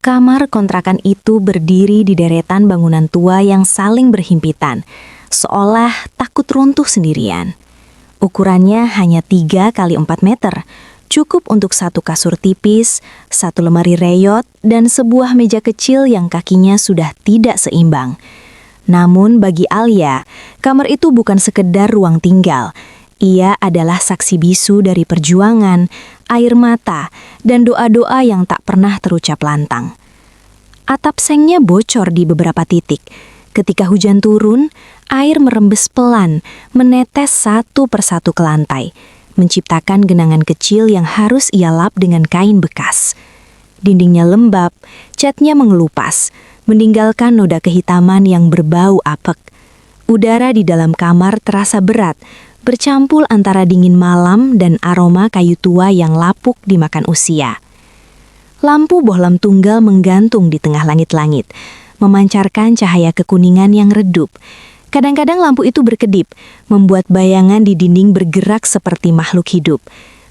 Kamar kontrakan itu berdiri di deretan bangunan tua yang saling berhimpitan, seolah takut runtuh sendirian. Ukurannya hanya 3 kali 4 meter, cukup untuk satu kasur tipis, satu lemari reyot, dan sebuah meja kecil yang kakinya sudah tidak seimbang. Namun bagi Alia, kamar itu bukan sekedar ruang tinggal. Ia adalah saksi bisu dari perjuangan, air mata, dan doa-doa yang tak pernah terucap lantang. Atap sengnya bocor di beberapa titik. Ketika hujan turun, air merembes pelan, menetes satu persatu ke lantai, menciptakan genangan kecil yang harus ia lap dengan kain bekas. Dindingnya lembab, catnya mengelupas, meninggalkan noda kehitaman yang berbau apek. Udara di dalam kamar terasa berat, bercampur antara dingin malam dan aroma kayu tua yang lapuk dimakan usia. Lampu bohlam tunggal menggantung di tengah langit-langit, memancarkan cahaya kekuningan yang redup. Kadang-kadang lampu itu berkedip, membuat bayangan di dinding bergerak seperti makhluk hidup.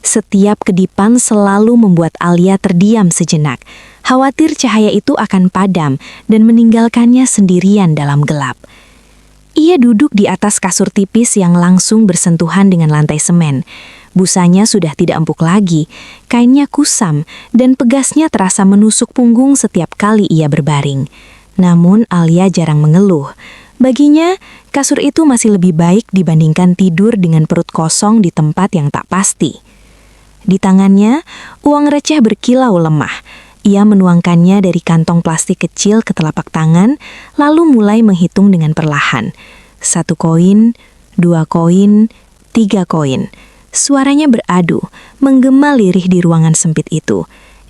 Setiap kedipan selalu membuat Alia terdiam sejenak, khawatir cahaya itu akan padam dan meninggalkannya sendirian dalam gelap. Ia duduk di atas kasur tipis yang langsung bersentuhan dengan lantai semen. Busanya sudah tidak empuk lagi, kainnya kusam, dan pegasnya terasa menusuk punggung setiap kali ia berbaring. Namun Alia jarang mengeluh. Baginya, kasur itu masih lebih baik dibandingkan tidur dengan perut kosong di tempat yang tak pasti. Di tangannya, uang receh berkilau lemah. Ia menuangkannya dari kantong plastik kecil ke telapak tangan, lalu mulai menghitung dengan perlahan. 1 koin, 2 koin, 3 koin. Suaranya beradu, menggema lirih di ruangan sempit itu.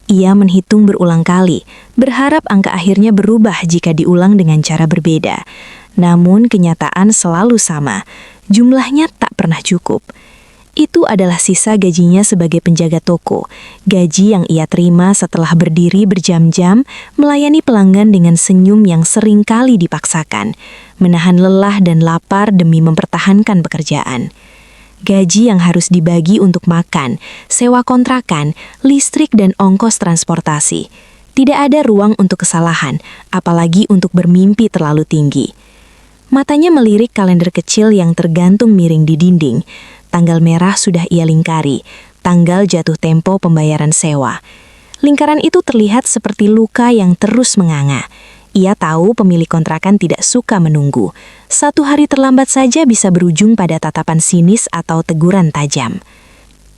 Ia menghitung berulang kali, berharap angka akhirnya berubah jika diulang dengan cara berbeda. Namun kenyataan selalu sama, jumlahnya tak pernah cukup. Itu adalah sisa gajinya sebagai penjaga toko, gaji yang ia terima setelah berdiri berjam-jam melayani pelanggan dengan senyum yang sering kali dipaksakan, menahan lelah dan lapar demi mempertahankan pekerjaan. Gaji yang harus dibagi untuk makan, sewa kontrakan, listrik dan ongkos transportasi. Tidak ada ruang untuk kesalahan, apalagi untuk bermimpi terlalu tinggi. Matanya melirik kalender kecil yang tergantung miring di dinding. Tanggal merah sudah ia lingkari, tanggal jatuh tempo pembayaran sewa. Lingkaran itu terlihat seperti luka yang terus menganga. Ia tahu pemilik kontrakan tidak suka menunggu. 1 hari terlambat saja bisa berujung pada tatapan sinis atau teguran tajam.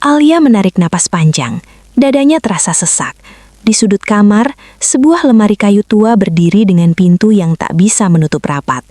Alia menarik napas panjang, dadanya terasa sesak. Di sudut kamar, sebuah lemari kayu tua berdiri dengan pintu yang tak bisa menutup rapat.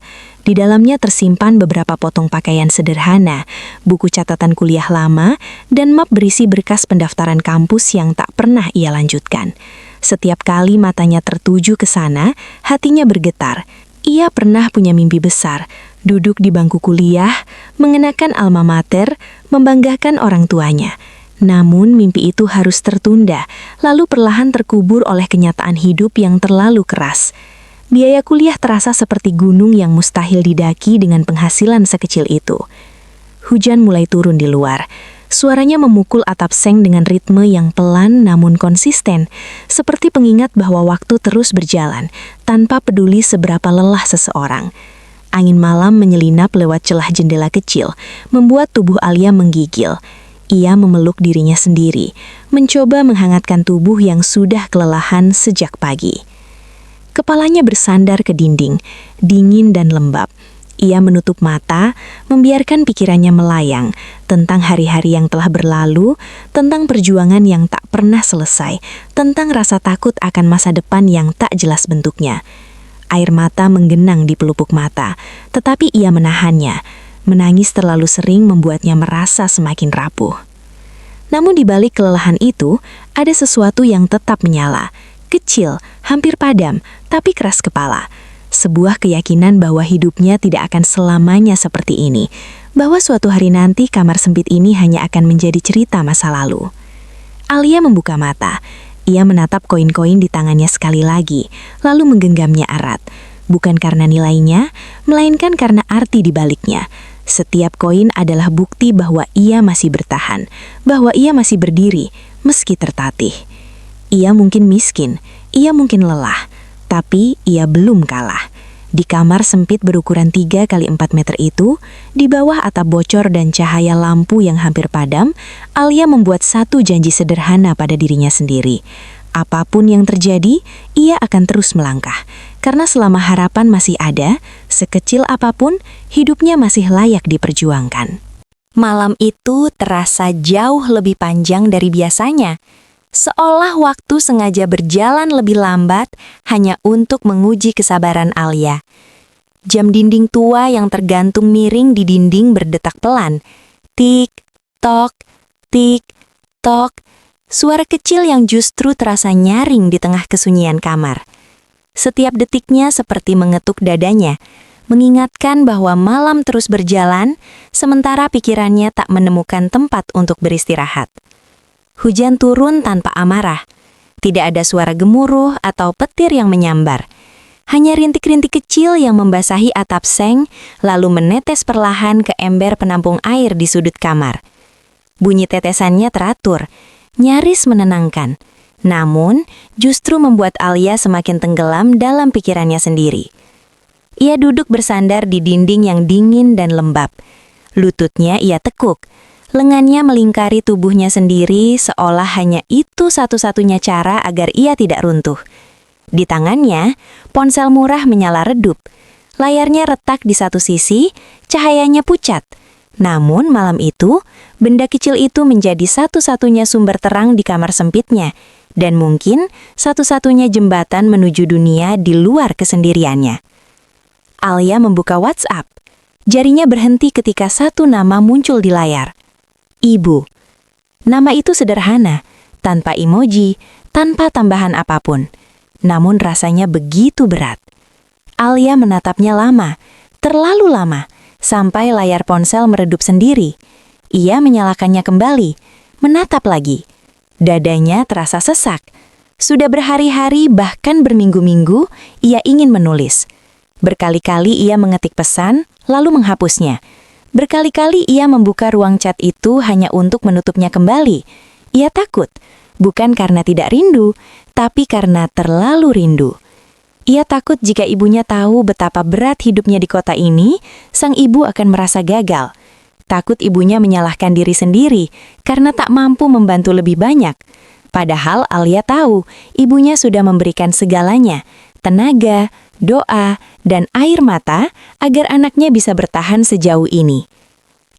Di dalamnya tersimpan beberapa potong pakaian sederhana, buku catatan kuliah lama, dan map berisi berkas pendaftaran kampus yang tak pernah ia lanjutkan. Setiap kali matanya tertuju ke sana, hatinya bergetar. Ia pernah punya mimpi besar, duduk di bangku kuliah, mengenakan alma mater, membanggakan orang tuanya. Namun mimpi itu harus tertunda, lalu perlahan terkubur oleh kenyataan hidup yang terlalu keras. Biaya kuliah terasa seperti gunung yang mustahil didaki dengan penghasilan sekecil itu. Hujan mulai turun di luar. Suaranya memukul atap seng dengan ritme yang pelan namun konsisten, seperti pengingat bahwa waktu terus berjalan, tanpa peduli seberapa lelah seseorang. Angin malam menyelinap lewat celah jendela kecil, membuat tubuh Alia menggigil. Ia memeluk dirinya sendiri, mencoba menghangatkan tubuh yang sudah kelelahan sejak pagi. Kepalanya bersandar ke dinding, dingin dan lembab. Ia menutup mata, membiarkan pikirannya melayang tentang hari-hari yang telah berlalu, tentang perjuangan yang tak pernah selesai, tentang rasa takut akan masa depan yang tak jelas bentuknya. Air mata menggenang di pelupuk mata, tetapi ia menahannya. Menangis terlalu sering membuatnya merasa semakin rapuh. Namun di balik kelelahan itu, ada sesuatu yang tetap menyala. Kecil, hampir padam, tapi keras kepala. Sebuah keyakinan bahwa hidupnya tidak akan selamanya seperti ini, bahwa suatu hari nanti kamar sempit ini hanya akan menjadi cerita masa lalu. Alia membuka mata. Ia menatap koin-koin di tangannya sekali lagi, lalu menggenggamnya erat. Bukan karena nilainya, melainkan karena arti di baliknya. Setiap koin adalah bukti bahwa ia masih bertahan, bahwa ia masih berdiri, meski tertatih. Ia mungkin miskin, Ia mungkin lelah, tapi ia belum kalah. Di kamar sempit berukuran 3 kali 4 meter itu, di bawah atap bocor dan cahaya lampu yang hampir padam, Alia membuat satu janji sederhana pada dirinya sendiri. Apapun yang terjadi, ia akan terus melangkah. Karena selama harapan masih ada, sekecil apapun, hidupnya masih layak diperjuangkan. Malam itu terasa jauh lebih panjang dari biasanya. Seolah waktu sengaja berjalan lebih lambat hanya untuk menguji kesabaran Alia. Jam dinding tua yang tergantung miring di dinding berdetak pelan. Tik, tok, tik, tok. Suara kecil yang justru terasa nyaring di tengah kesunyian kamar. Setiap detiknya seperti mengetuk dadanya, mengingatkan bahwa malam terus berjalan, sementara pikirannya tak menemukan tempat untuk beristirahat. Hujan turun tanpa amarah. Tidak ada suara gemuruh atau petir yang menyambar. Hanya rintik-rintik kecil yang membasahi atap seng, lalu menetes perlahan ke ember penampung air di sudut kamar. Bunyi tetesannya teratur, nyaris menenangkan. Namun, justru membuat Alia semakin tenggelam dalam pikirannya sendiri. Ia duduk bersandar di dinding yang dingin dan lembab. Lututnya ia tekuk. Lengannya melingkari tubuhnya sendiri seolah hanya itu satu-satunya cara agar ia tidak runtuh. Di tangannya, ponsel murah menyala redup. Layarnya retak di satu sisi, cahayanya pucat. Namun malam itu, benda kecil itu menjadi satu-satunya sumber terang di kamar sempitnya, dan mungkin satu-satunya jembatan menuju dunia di luar kesendiriannya. Alia membuka WhatsApp. Jarinya berhenti ketika satu nama muncul di layar. Ibu. Nama itu sederhana, tanpa emoji, tanpa tambahan apapun. Namun rasanya begitu berat. Alia menatapnya lama, terlalu lama, sampai layar ponsel meredup sendiri. Ia menyalakannya kembali, menatap lagi. Dadanya terasa sesak. Sudah berhari-hari bahkan berminggu-minggu, ia ingin menulis. Berkali-kali ia mengetik pesan, lalu menghapusnya. Berkali-kali ia membuka ruang chat itu hanya untuk menutupnya kembali. Ia takut, bukan karena tidak rindu, tapi karena terlalu rindu. Ia takut jika ibunya tahu betapa berat hidupnya di kota ini, sang ibu akan merasa gagal. Takut ibunya menyalahkan diri sendiri karena tak mampu membantu lebih banyak. Padahal Alia tahu ibunya sudah memberikan segalanya, tenaga, doa, dan air mata agar anaknya bisa bertahan sejauh ini.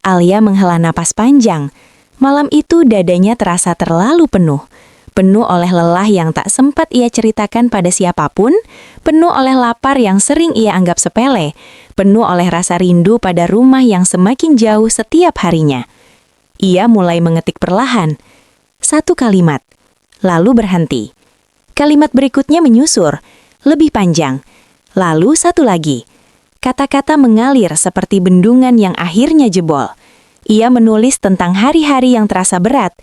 Alia menghela napas panjang. Malam itu dadanya terasa terlalu penuh. Penuh oleh lelah yang tak sempat ia ceritakan pada siapapun, penuh oleh lapar yang sering ia anggap sepele, penuh oleh rasa rindu pada rumah yang semakin jauh setiap harinya. Ia mulai mengetik perlahan. Satu kalimat, lalu berhenti. Kalimat berikutnya menyusur, lebih panjang. Lalu satu lagi. Kata-kata mengalir seperti bendungan yang akhirnya jebol. Ia menulis tentang hari-hari yang terasa berat,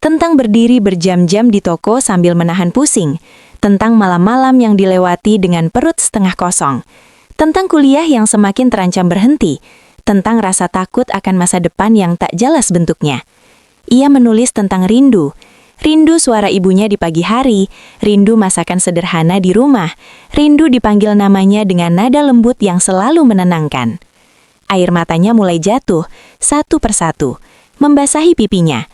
tentang berdiri berjam-jam di toko sambil menahan pusing, tentang malam-malam yang dilewati dengan perut setengah kosong, tentang kuliah yang semakin terancam berhenti, tentang rasa takut akan masa depan yang tak jelas bentuknya. Ia menulis tentang rindu, rindu suara ibunya di pagi hari, rindu masakan sederhana di rumah, rindu dipanggil namanya dengan nada lembut yang selalu menenangkan. Air matanya mulai jatuh, satu persatu, membasahi pipinya.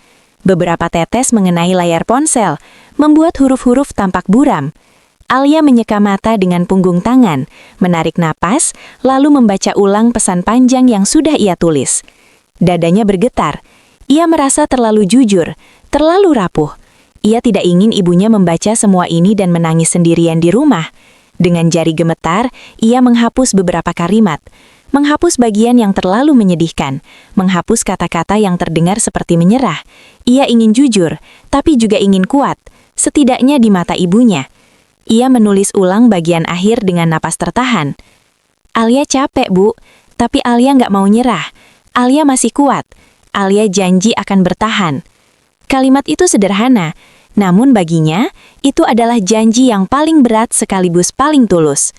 Beberapa tetes mengenai layar ponsel, membuat huruf-huruf tampak buram. Alia menyeka mata dengan punggung tangan, menarik napas, lalu membaca ulang pesan panjang yang sudah ia tulis. Dadanya bergetar. Ia merasa terlalu jujur, terlalu rapuh. Ia tidak ingin ibunya membaca semua ini dan menangis sendirian di rumah. Dengan jari gemetar, ia menghapus beberapa kalimat. Menghapus bagian yang terlalu menyedihkan, menghapus kata-kata yang terdengar seperti menyerah. Ia ingin jujur, tapi juga ingin kuat, setidaknya di mata ibunya. Ia menulis ulang bagian akhir dengan napas tertahan. Alia capek, Bu, tapi Alia nggak mau nyerah. Alia masih kuat. Alia janji akan bertahan. Kalimat itu sederhana, namun baginya, itu adalah janji yang paling berat sekaligus paling tulus.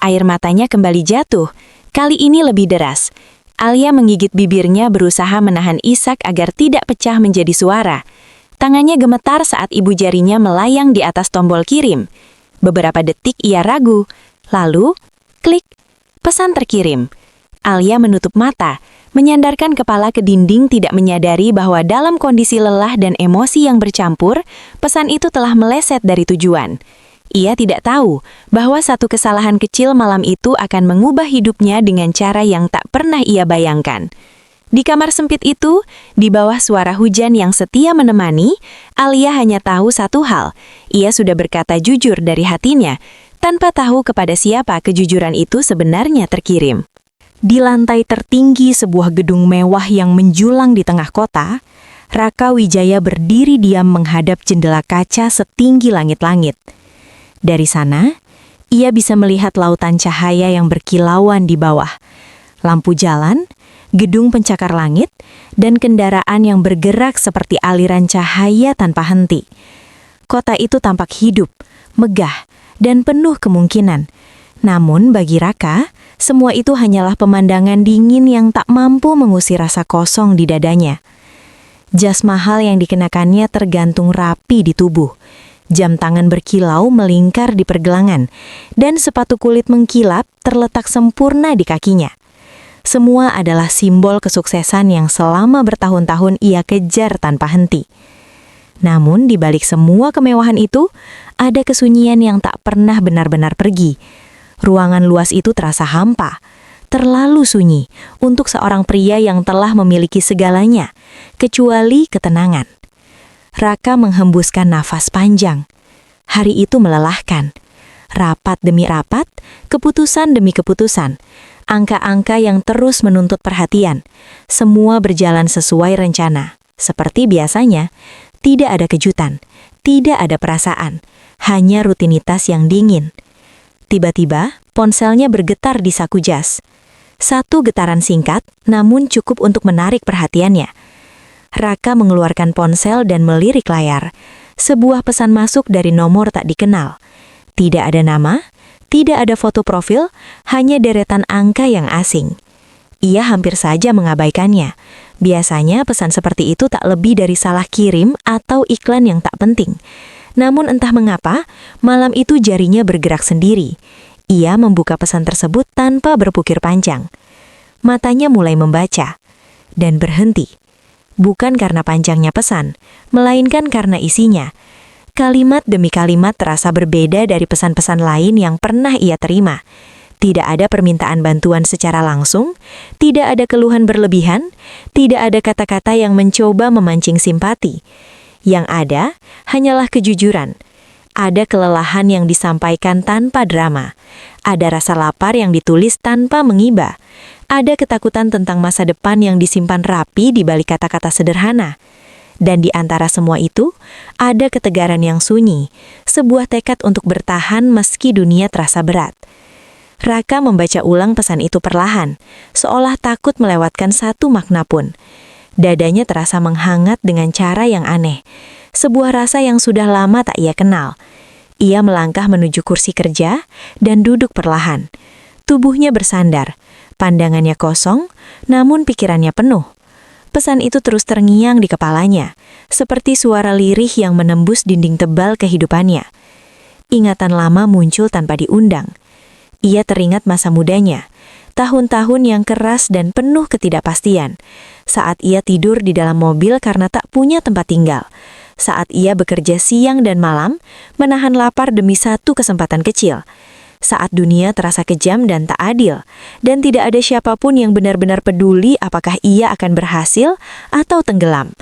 Air matanya kembali jatuh. Kali ini lebih deras. Alia menggigit bibirnya berusaha menahan isak agar tidak pecah menjadi suara. Tangannya gemetar saat ibu jarinya melayang di atas tombol kirim. Beberapa detik ia ragu. Lalu, klik, pesan terkirim. Alia menutup mata, menyandarkan kepala ke dinding, tidak menyadari bahwa dalam kondisi lelah dan emosi yang bercampur, pesan itu telah meleset dari tujuan. Ia tidak tahu bahwa satu kesalahan kecil malam itu akan mengubah hidupnya dengan cara yang tak pernah ia bayangkan. Di kamar sempit itu, di bawah suara hujan yang setia menemani, Alia hanya tahu satu hal. Ia sudah berkata jujur dari hatinya, tanpa tahu kepada siapa kejujuran itu sebenarnya terkirim. Di lantai tertinggi sebuah gedung mewah yang menjulang di tengah kota, Raka Wijaya berdiri diam menghadap jendela kaca setinggi langit-langit. Dari sana, ia bisa melihat lautan cahaya yang berkilauan di bawah. Lampu jalan, gedung pencakar langit, dan kendaraan yang bergerak seperti aliran cahaya tanpa henti. Kota itu tampak hidup, megah, dan penuh kemungkinan. Namun bagi Raka, semua itu hanyalah pemandangan dingin yang tak mampu mengusir rasa kosong di dadanya. Jas mahal yang dikenakannya tergantung rapi di tubuh. Jam tangan berkilau melingkar di pergelangan, dan sepatu kulit mengkilap terletak sempurna di kakinya. Semua adalah simbol kesuksesan yang selama bertahun-tahun ia kejar tanpa henti. Namun di balik semua kemewahan itu, ada kesunyian yang tak pernah benar-benar pergi. Ruangan luas itu terasa hampa, terlalu sunyi untuk seorang pria yang telah memiliki segalanya, kecuali ketenangan. Raka menghembuskan nafas panjang. Hari itu melelahkan. Rapat demi rapat, keputusan demi keputusan. Angka-angka yang terus menuntut perhatian. Semua berjalan sesuai rencana. Seperti biasanya, tidak ada kejutan, tidak ada perasaan, hanya rutinitas yang dingin. Tiba-tiba, ponselnya bergetar di saku jas. Satu getaran singkat, namun cukup untuk menarik perhatiannya. Raka mengeluarkan ponsel dan melirik layar. Sebuah pesan masuk dari nomor tak dikenal. Tidak ada nama, tidak ada foto profil, hanya deretan angka yang asing. Ia hampir saja mengabaikannya. Biasanya pesan seperti itu tak lebih dari salah kirim atau iklan yang tak penting. Namun entah mengapa, malam itu jarinya bergerak sendiri. Ia membuka pesan tersebut tanpa berpikir panjang. Matanya mulai membaca dan berhenti. Bukan karena panjangnya pesan, melainkan karena isinya. Kalimat demi kalimat terasa berbeda dari pesan-pesan lain yang pernah ia terima. Tidak ada permintaan bantuan secara langsung, tidak ada keluhan berlebihan, tidak ada kata-kata yang mencoba memancing simpati. Yang ada hanyalah kejujuran. Ada kelelahan yang disampaikan tanpa drama. Ada rasa lapar yang ditulis tanpa mengiba. Ada ketakutan tentang masa depan yang disimpan rapi di balik kata-kata sederhana. Dan di antara semua itu, ada ketegaran yang sunyi, sebuah tekad untuk bertahan meski dunia terasa berat. Raka membaca ulang pesan itu perlahan, seolah takut melewatkan satu makna pun. Dadanya terasa menghangat dengan cara yang aneh, sebuah rasa yang sudah lama tak ia kenal. Ia melangkah menuju kursi kerja dan duduk perlahan. Tubuhnya bersandar, pandangannya kosong, namun pikirannya penuh. Pesan itu terus terngiang di kepalanya, seperti suara lirih yang menembus dinding tebal kehidupannya. Ingatan lama muncul tanpa diundang. Ia teringat masa mudanya, tahun-tahun yang keras dan penuh ketidakpastian. Saat ia tidur di dalam mobil karena tak punya tempat tinggal. Saat ia bekerja siang dan malam, menahan lapar demi satu kesempatan kecil. Saat dunia terasa kejam dan tak adil, dan tidak ada siapapun yang benar-benar peduli apakah ia akan berhasil atau tenggelam.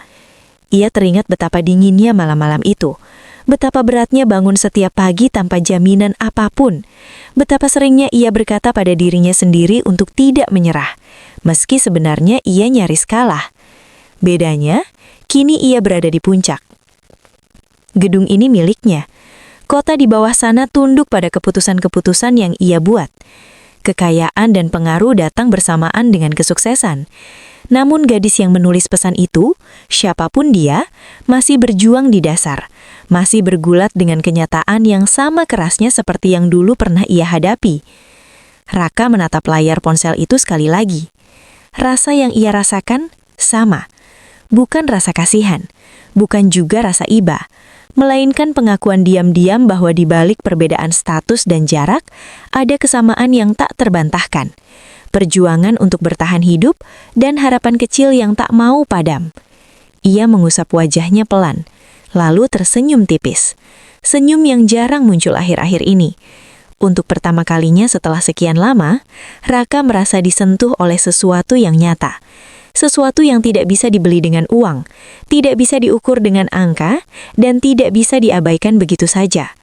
Ia teringat betapa dinginnya malam-malam itu, betapa beratnya bangun setiap pagi tanpa jaminan apapun, betapa seringnya ia berkata pada dirinya sendiri untuk tidak menyerah, meski sebenarnya ia nyaris kalah. Bedanya, kini ia berada di puncak. Gedung ini miliknya. Kota di bawah sana tunduk pada keputusan-keputusan yang ia buat. Kekayaan dan pengaruh datang bersamaan dengan kesuksesan. Namun gadis yang menulis pesan itu, siapapun dia, masih berjuang di dasar, masih bergulat dengan kenyataan yang sama kerasnya seperti yang dulu pernah ia hadapi. Raka menatap layar ponsel itu sekali lagi. Rasa yang ia rasakan sama. Bukan rasa kasihan, bukan juga rasa iba, melainkan pengakuan diam-diam bahwa di balik perbedaan status dan jarak, ada kesamaan yang tak terbantahkan. Perjuangan untuk bertahan hidup dan harapan kecil yang tak mau padam. Ia mengusap wajahnya pelan, lalu tersenyum tipis. Senyum yang jarang muncul akhir-akhir ini. Untuk pertama kalinya setelah sekian lama, Raka merasa disentuh oleh sesuatu yang nyata. Sesuatu yang tidak bisa dibeli dengan uang, tidak bisa diukur dengan angka, dan tidak bisa diabaikan begitu saja.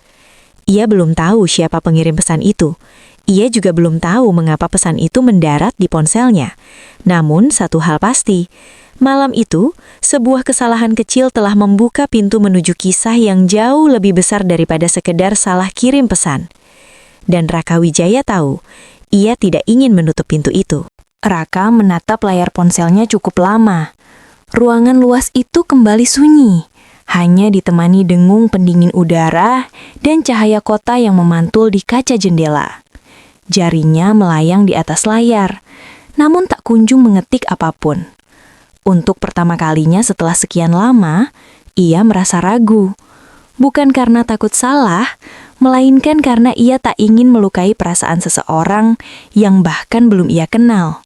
Ia belum tahu siapa pengirim pesan itu. Ia juga belum tahu mengapa pesan itu mendarat di ponselnya. Namun, satu hal pasti, malam itu, sebuah kesalahan kecil telah membuka pintu menuju kisah yang jauh lebih besar daripada sekedar salah kirim pesan. Dan Raka Wijaya tahu, ia tidak ingin menutup pintu itu. Raka menatap layar ponselnya cukup lama. Ruangan luas itu kembali sunyi, hanya ditemani dengung pendingin udara dan cahaya kota yang memantul di kaca jendela. Jarinya melayang di atas layar, namun tak kunjung mengetik apapun. Untuk pertama kalinya setelah sekian lama, ia merasa ragu. Bukan karena takut salah, melainkan karena ia tak ingin melukai perasaan seseorang yang bahkan belum ia kenal.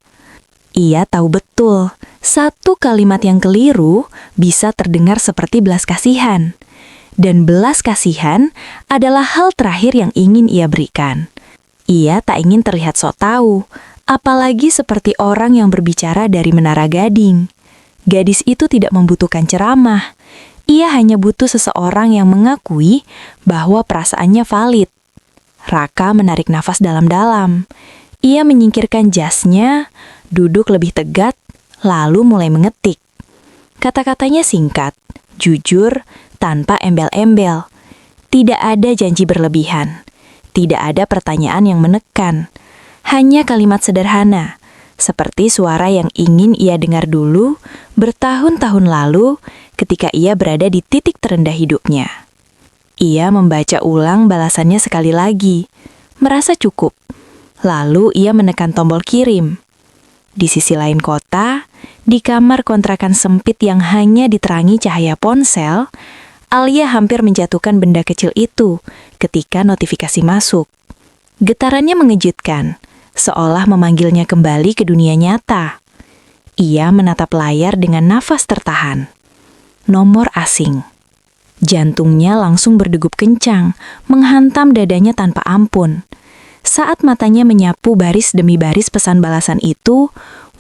Ia tahu betul, satu kalimat yang keliru bisa terdengar seperti belas kasihan. Dan belas kasihan adalah hal terakhir yang ingin ia berikan. Ia tak ingin terlihat sok tahu, apalagi seperti orang yang berbicara dari Menara Gading. Gadis itu tidak membutuhkan ceramah. Ia hanya butuh seseorang yang mengakui bahwa perasaannya valid. Raka menarik nafas dalam-dalam. Ia menyingkirkan jasnya, duduk lebih tegak, lalu mulai mengetik. Kata-katanya singkat, jujur, tanpa embel-embel. Tidak ada janji berlebihan. Tidak ada pertanyaan yang menekan. Hanya kalimat sederhana, seperti suara yang ingin ia dengar dulu bertahun-tahun lalu ketika ia berada di titik terendah hidupnya. Ia membaca ulang balasannya sekali lagi, merasa cukup. Lalu ia menekan tombol kirim. Di sisi lain kota, di kamar kontrakan sempit yang hanya diterangi cahaya ponsel, Alia hampir menjatuhkan benda kecil itu ketika notifikasi masuk. Getarannya mengejutkan, seolah memanggilnya kembali ke dunia nyata. Ia menatap layar dengan nafas tertahan. Nomor asing. Jantungnya langsung berdegup kencang, menghantam dadanya tanpa ampun. Saat matanya menyapu baris demi baris pesan balasan itu,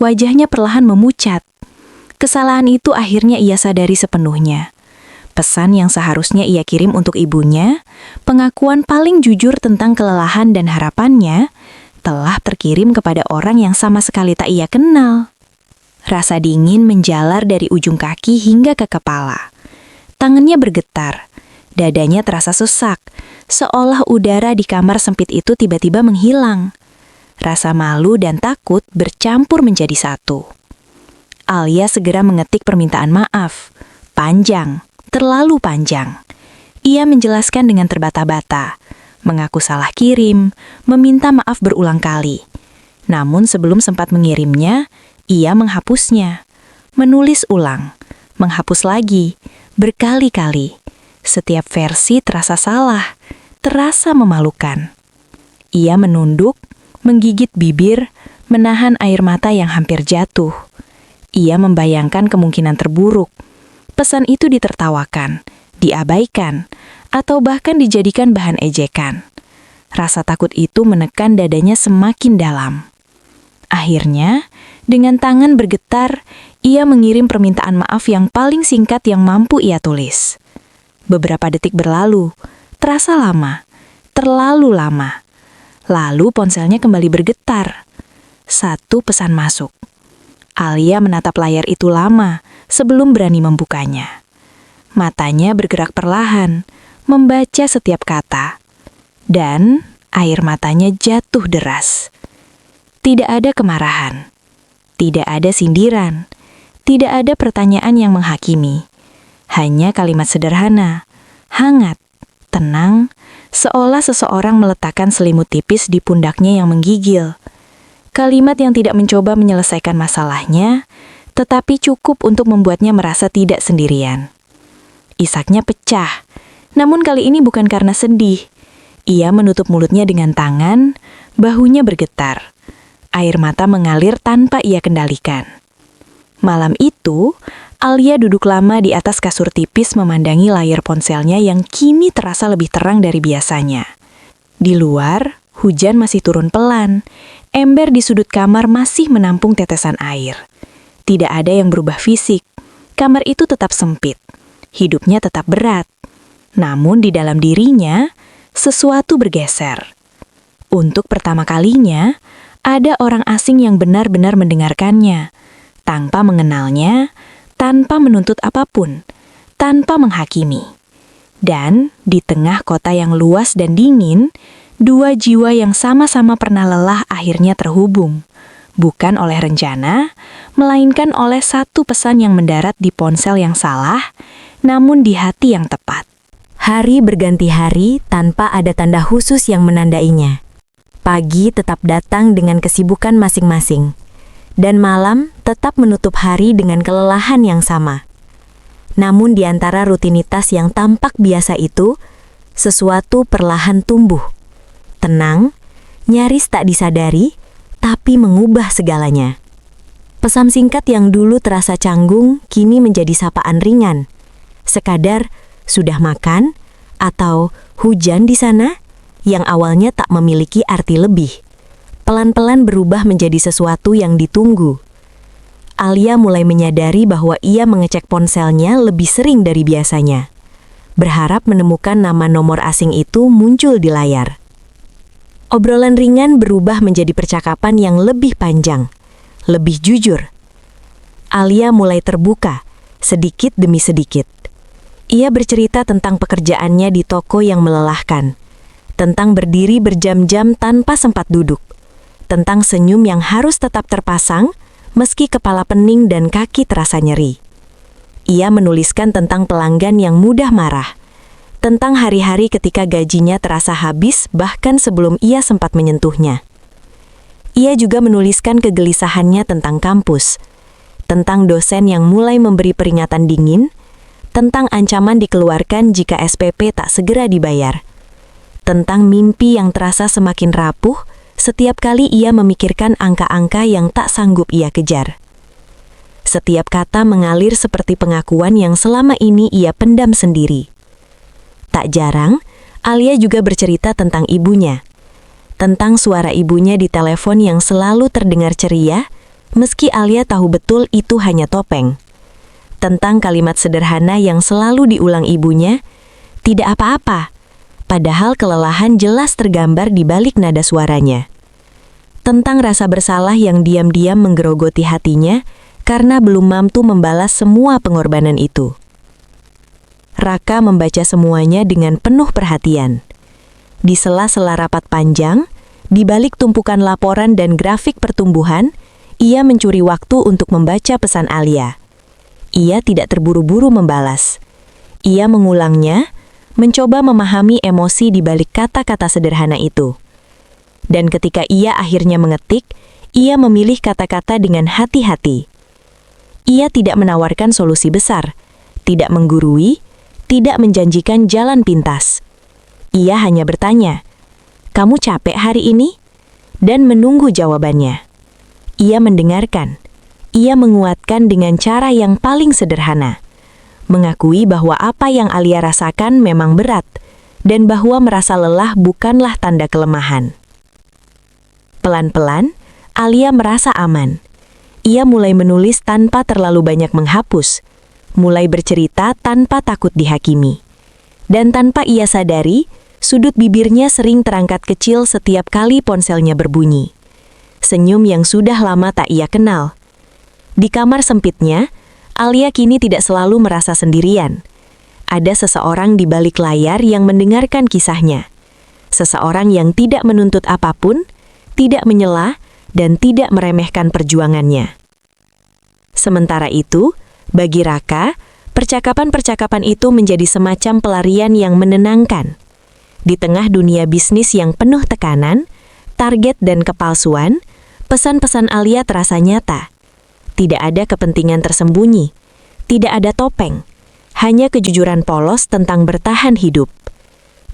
wajahnya perlahan memucat. Kesalahan itu akhirnya ia sadari sepenuhnya. Pesan yang seharusnya ia kirim untuk ibunya, pengakuan paling jujur tentang kelelahan dan harapannya, telah terkirim kepada orang yang sama sekali tak ia kenal. Rasa dingin menjalar dari ujung kaki hingga ke kepala. Tangannya bergetar, dadanya terasa sesak, seolah udara di kamar sempit itu tiba-tiba menghilang. Rasa malu dan takut bercampur menjadi satu. Alia segera mengetik permintaan maaf. Panjang, terlalu panjang. Ia menjelaskan dengan terbata-bata, mengaku salah kirim, meminta maaf berulang kali. Namun sebelum sempat mengirimnya, ia menghapusnya. Menulis ulang, menghapus lagi, berkali-kali. Setiap versi terasa salah, terasa memalukan. Ia menunduk, menggigit bibir, menahan air mata yang hampir jatuh. Ia membayangkan kemungkinan terburuk. Pesan itu ditertawakan, diabaikan, atau bahkan dijadikan bahan ejekan. Rasa takut itu menekan dadanya semakin dalam. Akhirnya, dengan tangan bergetar, ia mengirim permintaan maaf yang paling singkat yang mampu ia tulis. Beberapa detik berlalu, terasa lama, terlalu lama. Lalu ponselnya kembali bergetar. Satu pesan masuk. Alia menatap layar itu lama sebelum berani membukanya. Matanya bergerak perlahan, membaca setiap kata. Dan air matanya jatuh deras. Tidak ada kemarahan, tidak ada sindiran, tidak ada pertanyaan yang menghakimi. Hanya kalimat sederhana, hangat, tenang, seolah seseorang meletakkan selimut tipis di pundaknya yang menggigil. Kalimat yang tidak mencoba menyelesaikan masalahnya, tetapi cukup untuk membuatnya merasa tidak sendirian. Isaknya pecah, Namun kali ini bukan karena sedih. Ia menutup mulutnya dengan tangan, bahunya bergetar. Air mata mengalir tanpa ia kendalikan. Malam itu, Alia duduk lama di atas kasur tipis memandangi layar ponselnya yang kini terasa lebih terang dari biasanya. Di luar, hujan masih turun pelan. Ember di sudut kamar masih menampung tetesan air. Tidak ada yang berubah fisik. Kamar itu tetap sempit. Hidupnya tetap berat. Namun di dalam dirinya, sesuatu bergeser. Untuk pertama kalinya, ada orang asing yang benar-benar mendengarkannya. Tanpa mengenalnya, tanpa menuntut apapun, tanpa menghakimi. Dan di tengah kota yang luas dan dingin, dua jiwa yang sama-sama pernah lelah akhirnya terhubung. Bukan oleh rencana, melainkan oleh satu pesan yang mendarat di ponsel yang salah, namun di hati yang tepat. Hari berganti hari tanpa ada tanda khusus yang menandainya. Pagi tetap datang dengan kesibukan masing-masing. Dan malam tetap menutup hari dengan kelelahan yang sama. Namun di antara rutinitas yang tampak biasa itu, sesuatu perlahan tumbuh. Tenang, nyaris tak disadari, tapi mengubah segalanya. Pesan singkat yang dulu terasa canggung, kini menjadi sapaan ringan. Sekadar, sudah makan? Atau hujan di sana? Yang awalnya tak memiliki arti lebih. Pelan-pelan berubah menjadi sesuatu yang ditunggu. Alia mulai menyadari bahwa ia mengecek ponselnya lebih sering dari biasanya. Berharap menemukan nama nomor asing itu muncul di layar. Obrolan ringan berubah menjadi percakapan yang lebih panjang, lebih jujur. Alia mulai terbuka, sedikit demi sedikit. Ia bercerita tentang pekerjaannya di toko yang melelahkan, tentang berdiri berjam-jam tanpa sempat duduk, tentang senyum yang harus tetap terpasang meski kepala pening dan kaki terasa nyeri. Ia menuliskan tentang pelanggan yang mudah marah, tentang hari-hari ketika gajinya terasa habis bahkan sebelum ia sempat menyentuhnya. Ia juga menuliskan kegelisahannya tentang kampus, tentang dosen yang mulai memberi peringatan dingin, tentang ancaman dikeluarkan jika SPP tak segera dibayar, tentang mimpi yang terasa semakin rapuh setiap kali ia memikirkan angka-angka yang tak sanggup ia kejar. Setiap kata mengalir seperti pengakuan yang selama ini ia pendam sendiri. Tak jarang, Alia juga bercerita tentang ibunya. Tentang suara ibunya di telepon yang selalu terdengar ceria, meski Alia tahu betul itu hanya topeng. Tentang kalimat sederhana yang selalu diulang ibunya, "Tidak apa-apa," padahal kelelahan jelas tergambar di balik nada suaranya. Tentang rasa bersalah yang diam-diam menggerogoti hatinya karena belum mampu membalas semua pengorbanan itu. Raka membaca semuanya dengan penuh perhatian. Di sela-sela rapat panjang, di balik tumpukan laporan dan grafik pertumbuhan, ia mencuri waktu untuk membaca pesan Alia. Ia tidak terburu-buru membalas. Ia mengulangnya, mencoba memahami emosi di balik kata-kata sederhana itu. Dan ketika ia akhirnya mengetik, ia memilih kata-kata dengan hati-hati. Ia tidak menawarkan solusi besar, tidak menggurui, tidak menjanjikan jalan pintas. Ia hanya bertanya, "Kamu capek hari ini?" Dan menunggu jawabannya. Ia mendengarkan. Ia menguatkan dengan cara yang paling sederhana. Mengakui bahwa apa yang Alia rasakan memang berat, dan bahwa merasa lelah bukanlah tanda kelemahan. Pelan-pelan, Alia merasa aman. Ia mulai menulis tanpa terlalu banyak menghapus, mulai bercerita tanpa takut dihakimi. Dan tanpa ia sadari, sudut bibirnya sering terangkat kecil setiap kali ponselnya berbunyi. Senyum yang sudah lama tak ia kenal. Di kamar sempitnya, Alia kini tidak selalu merasa sendirian. Ada seseorang di balik layar yang mendengarkan kisahnya. Seseorang yang tidak menuntut apapun, tidak menyela, dan tidak meremehkan perjuangannya. Sementara itu, bagi Raka, percakapan-percakapan itu menjadi semacam pelarian yang menenangkan. Di tengah dunia bisnis yang penuh tekanan, target dan kepalsuan, pesan-pesan Alia terasa nyata. Tidak ada kepentingan tersembunyi, tidak ada topeng, hanya kejujuran polos tentang bertahan hidup.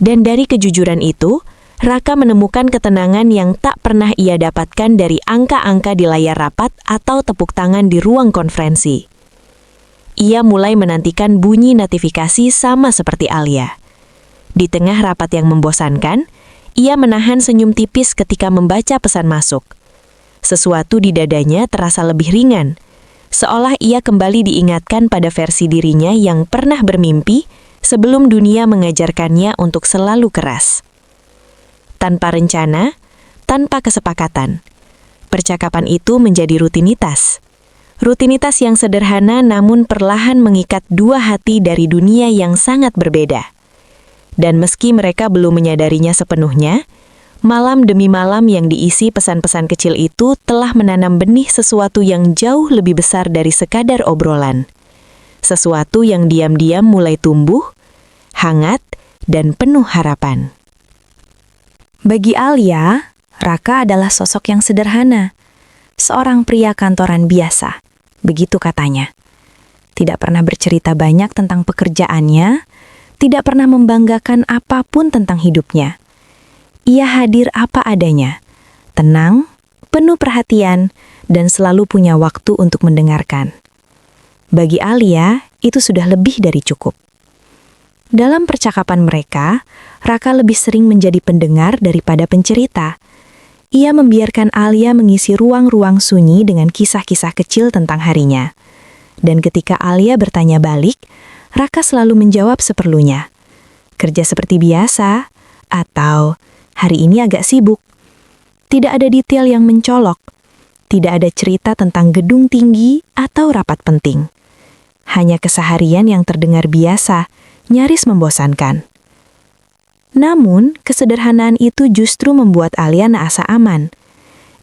Dan dari kejujuran itu, Raka menemukan ketenangan yang tak pernah ia dapatkan dari angka-angka di layar rapat atau tepuk tangan di ruang konferensi. Ia mulai menantikan bunyi notifikasi sama seperti Alia. Di tengah rapat yang membosankan, ia menahan senyum tipis ketika membaca pesan masuk. Sesuatu di dadanya terasa lebih ringan, seolah ia kembali diingatkan pada versi dirinya yang pernah bermimpi sebelum dunia mengajarkannya untuk selalu keras. Tanpa rencana, tanpa kesepakatan, percakapan itu menjadi rutinitas. Rutinitas yang sederhana namun perlahan mengikat dua hati dari dunia yang sangat berbeda. Dan meski mereka belum menyadarinya sepenuhnya, malam demi malam yang diisi pesan-pesan kecil itu telah menanam benih sesuatu yang jauh lebih besar dari sekadar obrolan. Sesuatu yang diam-diam mulai tumbuh, hangat, dan penuh harapan. Bagi Alia, Raka adalah sosok yang sederhana. Seorang pria kantoran biasa, begitu katanya. Tidak pernah bercerita banyak tentang pekerjaannya, tidak pernah membanggakan apapun tentang hidupnya. Ia hadir apa adanya, tenang, penuh perhatian, dan selalu punya waktu untuk mendengarkan. Bagi Alia, itu sudah lebih dari cukup. Dalam percakapan mereka, Raka lebih sering menjadi pendengar daripada pencerita. Ia membiarkan Alia mengisi ruang-ruang sunyi dengan kisah-kisah kecil tentang harinya. Dan ketika Alia bertanya balik, Raka selalu menjawab seperlunya. Kerja seperti biasa, atau hari ini agak sibuk. Tidak ada detail yang mencolok. Tidak ada cerita tentang gedung tinggi atau rapat penting. Hanya keseharian yang terdengar biasa, nyaris membosankan. Namun, kesederhanaan itu justru membuat Alia merasa aman.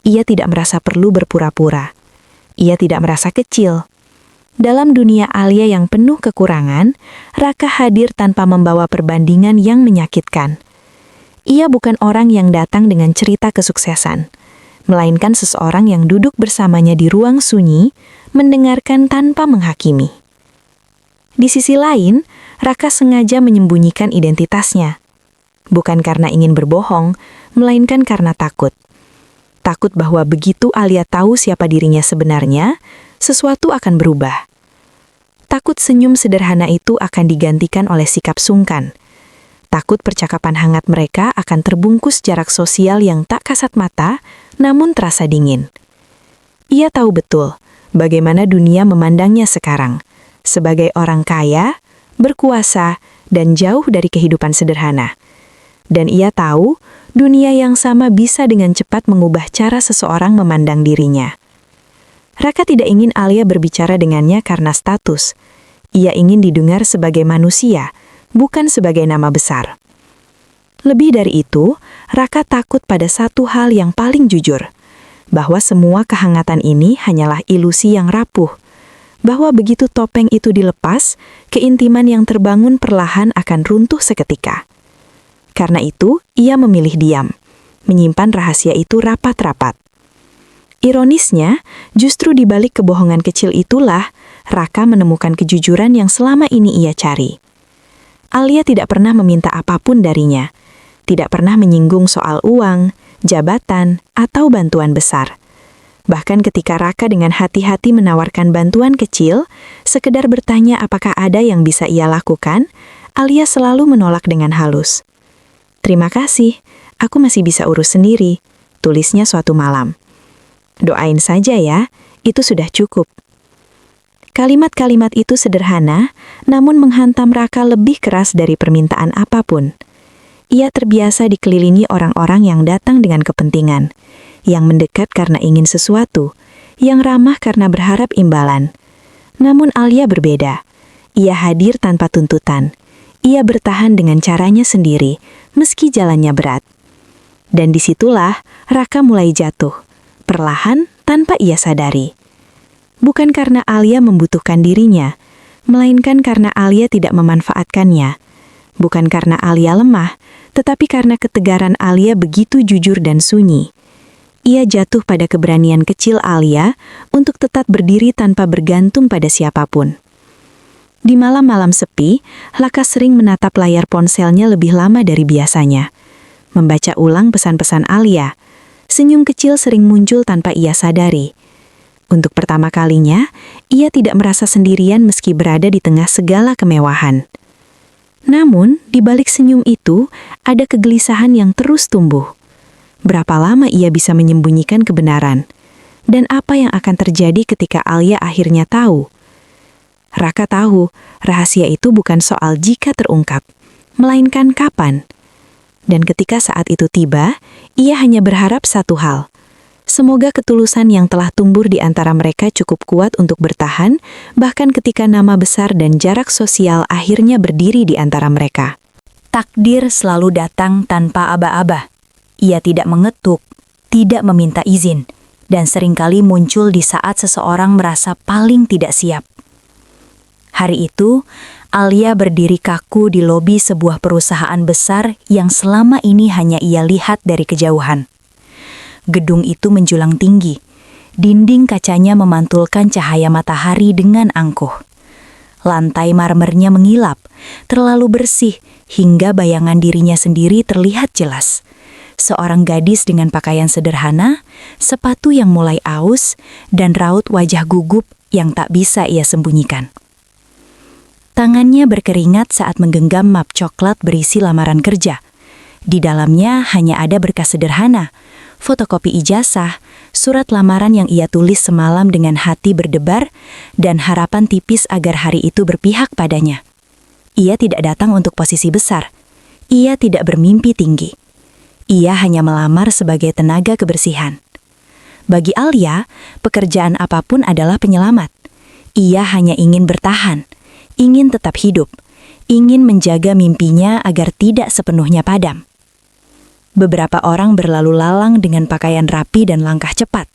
Ia tidak merasa perlu berpura-pura. Ia tidak merasa kecil. Dalam dunia Alia yang penuh kekurangan, Raka hadir tanpa membawa perbandingan yang menyakitkan. Ia bukan orang yang datang dengan cerita kesuksesan, melainkan seseorang yang duduk bersamanya di ruang sunyi, mendengarkan tanpa menghakimi. Di sisi lain, Raka sengaja menyembunyikan identitasnya. Bukan karena ingin berbohong, melainkan karena takut. Takut bahwa begitu Alia tahu siapa dirinya sebenarnya, sesuatu akan berubah. Takut senyum sederhana itu akan digantikan oleh sikap sungkan. Takut percakapan hangat mereka akan terbungkus jarak sosial yang tak kasat mata, namun terasa dingin. Ia tahu betul bagaimana dunia memandangnya sekarang, sebagai orang kaya, berkuasa, dan jauh dari kehidupan sederhana. Dan ia tahu, dunia yang sama bisa dengan cepat mengubah cara seseorang memandang dirinya. Raka tidak ingin Alia berbicara dengannya karena status. Ia ingin didengar sebagai manusia, bukan sebagai nama besar. Lebih dari itu, Raka takut pada satu hal yang paling jujur, bahwa semua kehangatan ini hanyalah ilusi yang rapuh, bahwa begitu topeng itu dilepas, keintiman yang terbangun perlahan akan runtuh seketika. Karena itu, ia memilih diam, menyimpan rahasia itu rapat-rapat. Ironisnya, justru di balik kebohongan kecil itulah, Raka menemukan kejujuran yang selama ini ia cari. Alia tidak pernah meminta apapun darinya, tidak pernah menyinggung soal uang, jabatan, atau bantuan besar. Bahkan ketika Raka dengan hati-hati menawarkan bantuan kecil, sekedar bertanya apakah ada yang bisa ia lakukan, Alia selalu menolak dengan halus. "Terima kasih, aku masih bisa urus sendiri," tulisnya suatu malam. "Doain saja ya, itu sudah cukup." Kalimat-kalimat itu sederhana, namun menghantam Raka lebih keras dari permintaan apapun. Ia terbiasa dikelilingi orang-orang yang datang dengan kepentingan, yang mendekat karena ingin sesuatu, yang ramah karena berharap imbalan. Namun Alia berbeda. Ia hadir tanpa tuntutan. Ia bertahan dengan caranya sendiri, meski jalannya berat. Dan disitulah Raka mulai jatuh, perlahan tanpa ia sadari. Bukan karena Alia membutuhkan dirinya, melainkan karena Alia tidak memanfaatkannya. Bukan karena Alia lemah, tetapi karena ketegaran Alia begitu jujur dan sunyi. Ia jatuh pada keberanian kecil Alia untuk tetap berdiri tanpa bergantung pada siapapun. Di malam-malam sepi, Raka sering menatap layar ponselnya lebih lama dari biasanya. Membaca ulang pesan-pesan Alia. Senyum kecil sering muncul tanpa ia sadari. Untuk pertama kalinya, ia tidak merasa sendirian meski berada di tengah segala kemewahan. Namun, di balik senyum itu, ada kegelisahan yang terus tumbuh. Berapa lama ia bisa menyembunyikan kebenaran? Dan apa yang akan terjadi ketika Alia akhirnya tahu? Raka tahu, rahasia itu bukan soal jika terungkap, melainkan kapan. Dan ketika saat itu tiba, ia hanya berharap satu hal. Semoga ketulusan yang telah tumbuh di antara mereka cukup kuat untuk bertahan, bahkan ketika nama besar dan jarak sosial akhirnya berdiri di antara mereka. Takdir selalu datang tanpa aba-aba. Ia tidak mengetuk, tidak meminta izin, dan seringkali muncul di saat seseorang merasa paling tidak siap. Hari itu, Alia berdiri kaku di lobi sebuah perusahaan besar yang selama ini hanya ia lihat dari kejauhan. Gedung itu menjulang tinggi. Dinding kacanya memantulkan cahaya matahari dengan angkuh. Lantai marmernya mengilap, terlalu bersih hingga bayangan dirinya sendiri terlihat jelas. Seorang gadis dengan pakaian sederhana, sepatu yang mulai aus, dan raut wajah gugup yang tak bisa ia sembunyikan. Tangannya berkeringat saat menggenggam map coklat berisi lamaran kerja. Di dalamnya hanya ada berkas sederhana, fotokopi ijazah, surat lamaran yang ia tulis semalam dengan hati berdebar, dan harapan tipis agar hari itu berpihak padanya. Ia tidak datang untuk posisi besar. Ia tidak bermimpi tinggi. Ia hanya melamar sebagai tenaga kebersihan. Bagi Alia, pekerjaan apapun adalah penyelamat. Ia hanya ingin bertahan, ingin tetap hidup, ingin menjaga mimpinya agar tidak sepenuhnya padam. Beberapa orang berlalu lalang dengan pakaian rapi dan langkah cepat.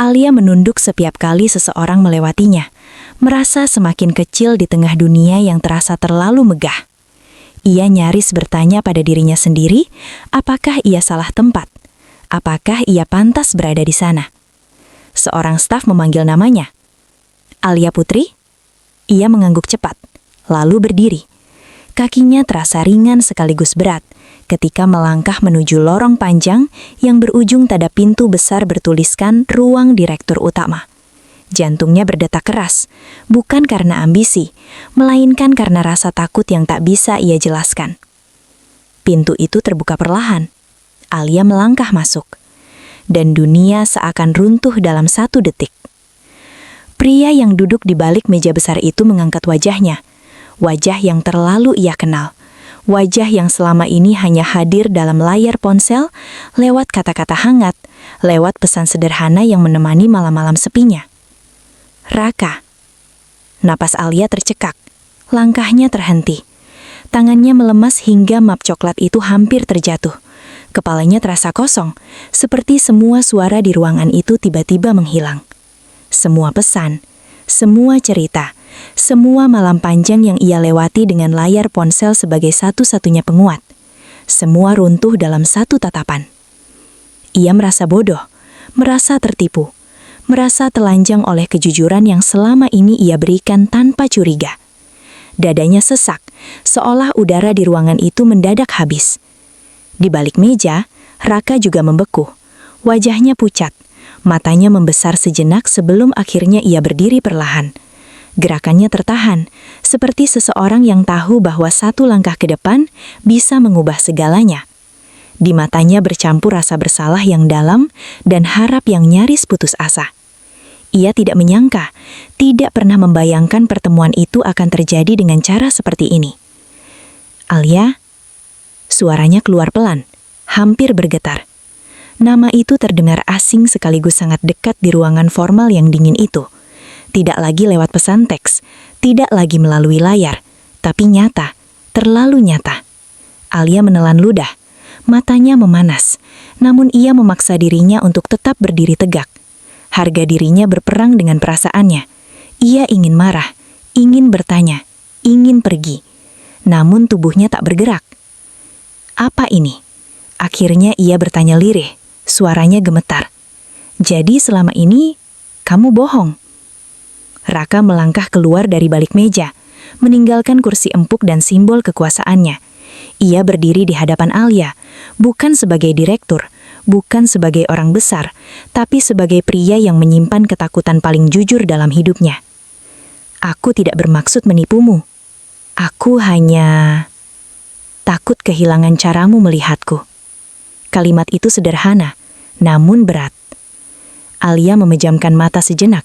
Alia menunduk setiap kali seseorang melewatinya, merasa semakin kecil di tengah dunia yang terasa terlalu megah. Ia nyaris bertanya pada dirinya sendiri, apakah ia salah tempat? Apakah ia pantas berada di sana? Seorang staf memanggil namanya. Alia Putri? Ia mengangguk cepat, lalu berdiri. Kakinya terasa ringan sekaligus berat ketika melangkah menuju lorong panjang yang berujung pada pintu besar bertuliskan ruang direktur utama. Jantungnya berdetak keras, bukan karena ambisi, melainkan karena rasa takut yang tak bisa ia jelaskan. Pintu itu terbuka perlahan. Alia melangkah masuk, dan dunia seakan runtuh dalam 1 detik. Pria yang duduk di balik meja besar itu mengangkat wajahnya, wajah yang terlalu ia kenal. Wajah yang selama ini hanya hadir dalam layar ponsel, lewat kata-kata hangat, lewat pesan sederhana yang menemani malam-malam sepinya. Raka. Napas Alia tercekak, langkahnya terhenti. Tangannya melemas hingga map coklat itu hampir terjatuh. Kepalanya terasa kosong, seperti semua suara di ruangan itu tiba-tiba menghilang. Semua pesan, semua cerita, semua malam panjang yang ia lewati dengan layar ponsel sebagai satu-satunya penguat. Semua runtuh dalam 1 tatapan. Ia merasa bodoh, merasa tertipu, merasa telanjang oleh kejujuran yang selama ini ia berikan tanpa curiga. Dadanya sesak, seolah udara di ruangan itu mendadak habis. Di balik meja, Raka juga membeku. Wajahnya pucat, matanya membesar sejenak sebelum akhirnya ia berdiri perlahan. Gerakannya tertahan, seperti seseorang yang tahu bahwa 1 langkah ke depan bisa mengubah segalanya. Di matanya bercampur rasa bersalah yang dalam dan harap yang nyaris putus asa. Ia tidak menyangka, tidak pernah membayangkan pertemuan itu akan terjadi dengan cara seperti ini. Alia, suaranya keluar pelan, hampir bergetar. Nama itu terdengar asing sekaligus sangat dekat di ruangan formal yang dingin itu. Tidak lagi lewat pesan teks, tidak lagi melalui layar, tapi nyata, terlalu nyata. Alia menelan ludah, matanya memanas, namun ia memaksa dirinya untuk tetap berdiri tegak. Harga dirinya berperang dengan perasaannya. Ia ingin marah, ingin bertanya, ingin pergi. Namun tubuhnya tak bergerak. Apa ini? Akhirnya ia bertanya lirih, suaranya gemetar. Jadi selama ini, kamu bohong? Raka melangkah keluar dari balik meja, meninggalkan kursi empuk dan simbol kekuasaannya. Ia berdiri di hadapan Alia, bukan sebagai direktur, bukan sebagai orang besar, tapi sebagai pria yang menyimpan ketakutan paling jujur dalam hidupnya. Aku tidak bermaksud menipumu. Aku hanya takut kehilangan caramu melihatku. Kalimat itu sederhana, namun berat. Alia memejamkan mata sejenak.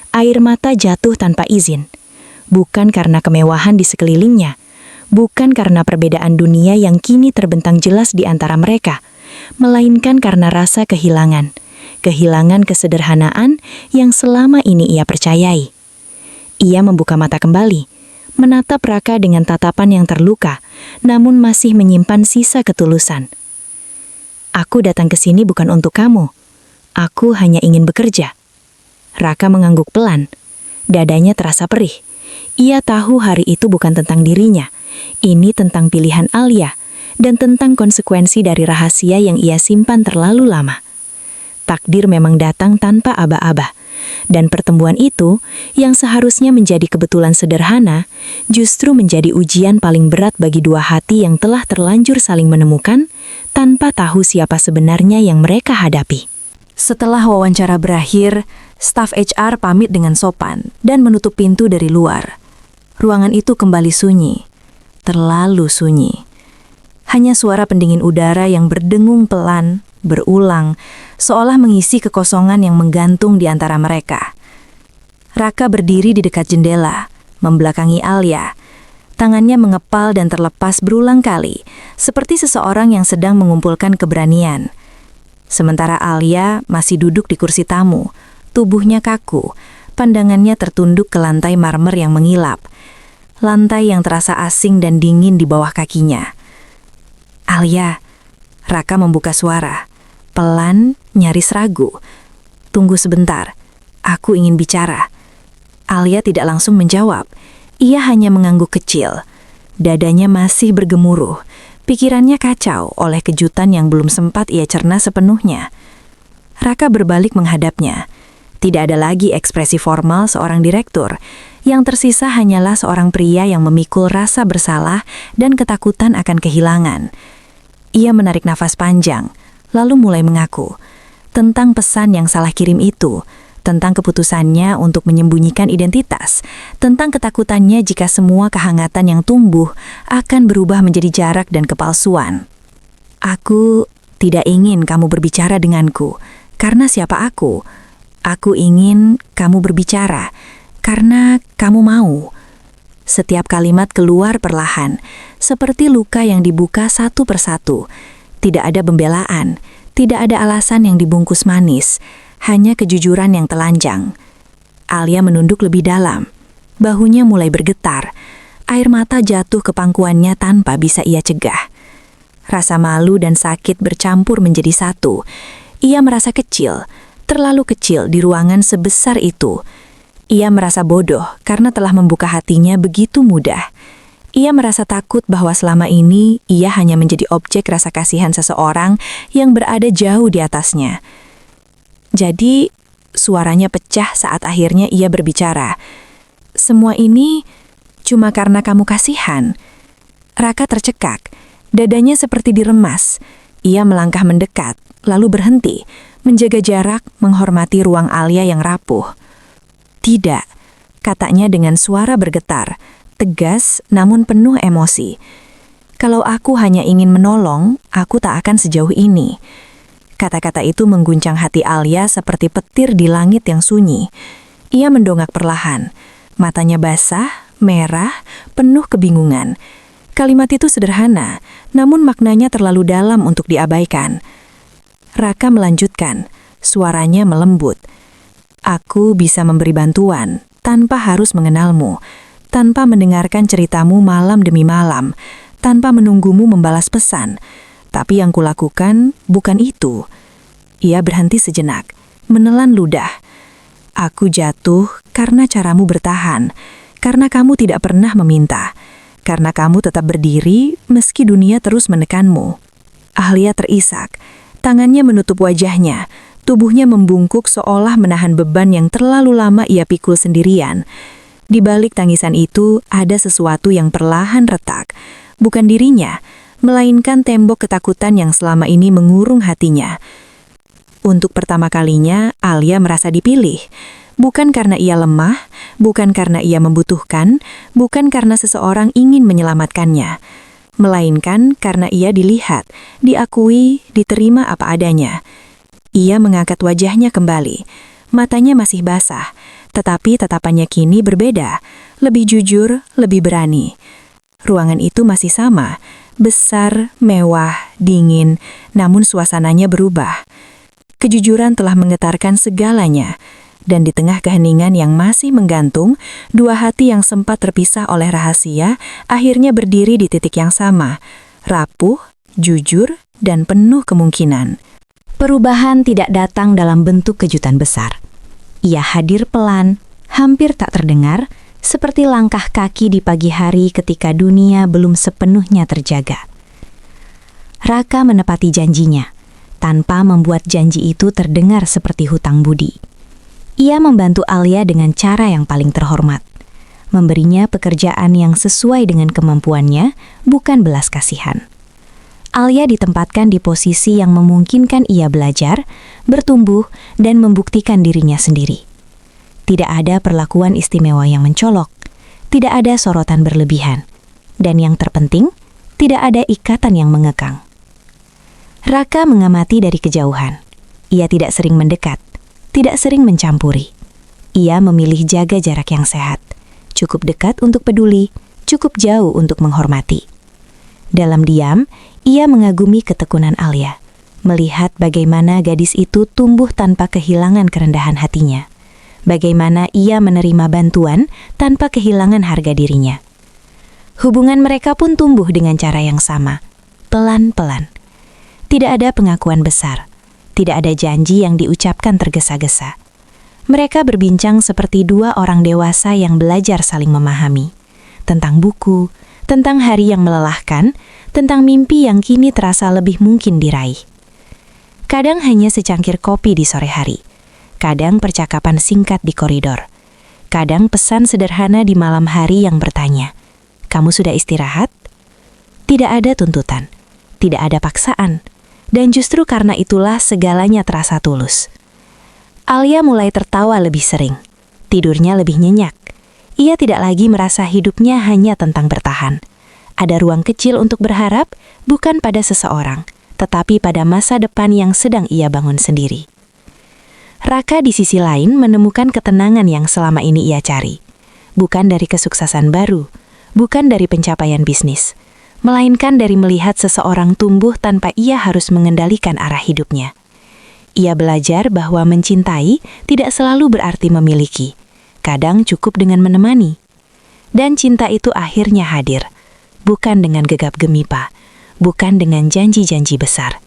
Air mata jatuh tanpa izin. Bukan karena kemewahan di sekelilingnya, bukan karena perbedaan dunia yang kini terbentang jelas di antara mereka, melainkan karena rasa kehilangan kesederhanaan yang selama ini ia percayai. Ia membuka mata kembali, menatap Raka dengan tatapan yang terluka, namun masih menyimpan sisa ketulusan. Aku datang ke sini bukan untuk kamu. Aku hanya ingin bekerja. Raka mengangguk pelan. Dadanya terasa perih. Ia tahu hari itu bukan tentang dirinya. Ini tentang pilihan Alia dan tentang konsekuensi dari rahasia yang ia simpan terlalu lama. Takdir memang datang tanpa aba-aba. Dan pertemuan itu, yang seharusnya menjadi kebetulan sederhana, justru menjadi ujian paling berat bagi dua hati yang telah terlanjur saling menemukan, tanpa tahu siapa sebenarnya yang mereka hadapi. Setelah wawancara berakhir, staf HR pamit dengan sopan dan menutup pintu dari luar. Ruangan itu kembali sunyi, terlalu sunyi. Hanya suara pendingin udara yang berdengung pelan, berulang, seolah mengisi kekosongan yang menggantung di antara mereka. Raka berdiri di dekat jendela, membelakangi Alia. Tangannya mengepal dan terlepas berulang kali, seperti seseorang yang sedang mengumpulkan keberanian. Sementara Alia masih duduk di kursi tamu, tubuhnya kaku, pandangannya tertunduk ke lantai marmer yang mengilap. Lantai yang terasa asing dan dingin di bawah kakinya. Alia, Raka membuka suara, pelan, nyaris ragu. Tunggu sebentar, aku ingin bicara. Alia tidak langsung menjawab, ia hanya mengangguk kecil. Dadanya masih bergemuruh, pikirannya kacau oleh kejutan yang belum sempat ia cerna sepenuhnya. Raka berbalik menghadapnya. Tidak ada lagi ekspresi formal seorang direktur. Yang tersisa hanyalah seorang pria yang memikul rasa bersalah dan ketakutan akan kehilangan. Ia menarik nafas panjang, lalu mulai mengaku tentang pesan yang salah kirim itu, tentang keputusannya untuk menyembunyikan identitas, tentang ketakutannya jika semua kehangatan yang tumbuh akan berubah menjadi jarak dan kepalsuan. Aku tidak ingin kamu berbicara denganku, karena siapa aku? Aku ingin kamu berbicara, karena kamu mau. Setiap kalimat keluar perlahan, seperti luka yang dibuka satu persatu. Tidak ada pembelaan, tidak ada alasan yang dibungkus manis, hanya kejujuran yang telanjang. Alia menunduk lebih dalam. Bahunya mulai bergetar. Air mata jatuh ke pangkuannya tanpa bisa ia cegah. Rasa malu dan sakit bercampur menjadi satu. Ia merasa kecil, terlalu kecil di ruangan sebesar itu. Ia merasa bodoh karena telah membuka hatinya begitu mudah. Ia merasa takut bahwa selama ini ia hanya menjadi objek rasa kasihan seseorang yang berada jauh di atasnya. Jadi, suaranya pecah saat akhirnya ia berbicara. Semua ini cuma karena kamu kasihan. Raka tercekak, dadanya seperti diremas. Ia melangkah mendekat, lalu berhenti, menjaga jarak, menghormati ruang Alia yang rapuh. Tidak, katanya dengan suara bergetar, tegas namun penuh emosi. Kalau aku hanya ingin menolong, aku tak akan sejauh ini. Kata-kata itu mengguncang hati Alia seperti petir di langit yang sunyi. Ia mendongak perlahan, matanya basah, merah, penuh kebingungan. Kalimat itu sederhana, namun maknanya terlalu dalam untuk diabaikan. Raka melanjutkan, suaranya melembut. Aku bisa memberi bantuan tanpa harus mengenalmu, tanpa mendengarkan ceritamu malam demi malam, tanpa menunggumu membalas pesan. Tapi yang kulakukan bukan itu. Ia berhenti sejenak, menelan ludah. Aku jatuh karena caramu bertahan, karena kamu tidak pernah meminta, karena kamu tetap berdiri meski dunia terus menekanmu. Alia terisak, tangannya menutup wajahnya, tubuhnya membungkuk seolah menahan beban yang terlalu lama ia pikul sendirian. Di balik tangisan itu ada sesuatu yang perlahan retak, bukan dirinya, melainkan tembok ketakutan yang selama ini mengurung hatinya. Untuk pertama kalinya, Alia merasa dipilih. Bukan karena ia lemah, bukan karena ia membutuhkan, bukan karena seseorang ingin menyelamatkannya. Melainkan karena ia dilihat, diakui, diterima apa adanya. Ia mengangkat wajahnya kembali. Matanya masih basah, tetapi tatapannya kini berbeda, lebih jujur, lebih berani. Ruangan itu masih sama, besar, mewah, dingin, namun suasananya berubah. Kejujuran telah menggetarkan segalanya, dan di tengah keheningan yang masih menggantung, dua hati yang sempat terpisah oleh rahasia akhirnya berdiri di titik yang sama, rapuh, jujur, dan penuh kemungkinan. Perubahan tidak datang dalam bentuk kejutan besar. Ia hadir pelan, hampir tak terdengar, seperti langkah kaki di pagi hari ketika dunia belum sepenuhnya terjaga. Raka menepati janjinya, tanpa membuat janji itu terdengar seperti hutang budi. Ia membantu Alia dengan cara yang paling terhormat, memberinya pekerjaan yang sesuai dengan kemampuannya, bukan belas kasihan. Alia ditempatkan di posisi yang memungkinkan ia belajar, bertumbuh, dan membuktikan dirinya sendiri. Tidak ada perlakuan istimewa yang mencolok, tidak ada sorotan berlebihan, dan yang terpenting, tidak ada ikatan yang mengekang. Raka mengamati dari kejauhan. Ia tidak sering mendekat, tidak sering mencampuri. Ia memilih jaga jarak yang sehat, cukup dekat untuk peduli, cukup jauh untuk menghormati. Dalam diam, ia mengagumi ketekunan Alia, melihat bagaimana gadis itu tumbuh tanpa kehilangan kerendahan hatinya. Bagaimana ia menerima bantuan tanpa kehilangan harga dirinya. Hubungan mereka pun tumbuh dengan cara yang sama, pelan-pelan. Tidak ada pengakuan besar, tidak ada janji yang diucapkan tergesa-gesa. Mereka berbincang seperti dua orang dewasa yang belajar saling memahami. Tentang buku, tentang hari yang melelahkan, tentang mimpi yang kini terasa lebih mungkin diraih. Kadang hanya secangkir kopi di sore hari, kadang percakapan singkat di koridor, kadang pesan sederhana di malam hari yang bertanya, "Kamu sudah istirahat?" Tidak ada tuntutan, tidak ada paksaan, dan justru karena itulah segalanya terasa tulus. Alia mulai tertawa lebih sering, tidurnya lebih nyenyak. Ia tidak lagi merasa hidupnya hanya tentang bertahan. Ada ruang kecil untuk berharap, bukan pada seseorang, tetapi pada masa depan yang sedang ia bangun sendiri. Raka di sisi lain menemukan ketenangan yang selama ini ia cari. Bukan dari kesuksesan baru, bukan dari pencapaian bisnis, melainkan dari melihat seseorang tumbuh tanpa ia harus mengendalikan arah hidupnya. Ia belajar bahwa mencintai tidak selalu berarti memiliki, kadang cukup dengan menemani. Dan cinta itu akhirnya hadir, bukan dengan gegap gemipa, bukan dengan janji-janji besar,